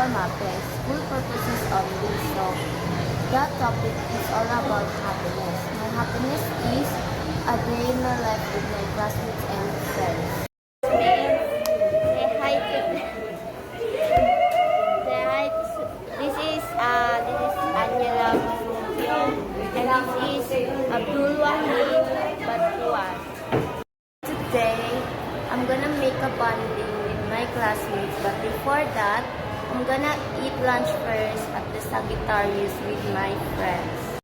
or MAPE, school purposes only. So that topic is all about happiness. My happiness is a day in my life with my classmates and friends. Say hi to say hi. This is Angela Rubio, and this is Abdul Wahid Batuan. Today, I'm gonna make a bonding with my classmates, but before that, I'm gonna eat lunch first at the Sagittarius with my friends.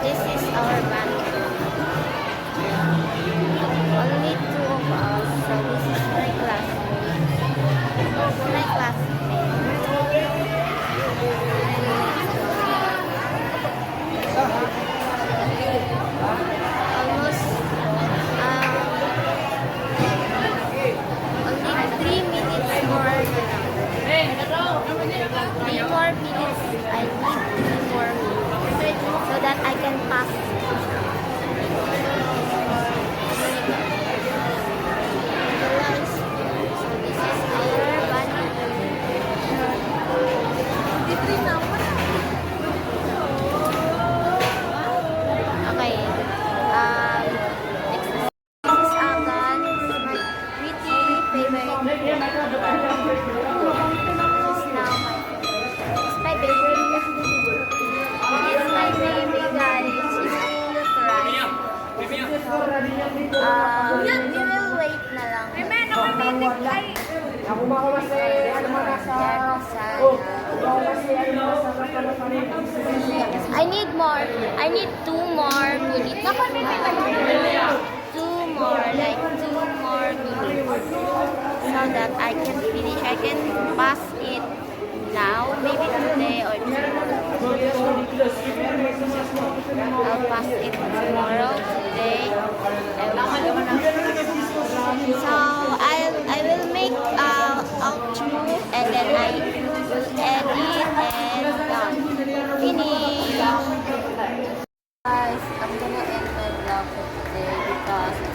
This is our band. Only two of us, so this is my classmate. My classmate. Almost only 3 minutes more. 3 more minutes. I need 3 more minutes so that I can pass. Okay. Next is Agan. My pretty favorite. This is now my baby. It's my baby, guys. She's Lutheran. We will wait na lang. I need more. I need 2 more minutes. 2 more, like 2 more minutes. So that I can finish. I can pass it now, maybe today or tomorrow. I'll pass it tomorrow. Today, so I will make outro and then I will edit and done. Finish. Guys, I'm gonna end my vlog for today because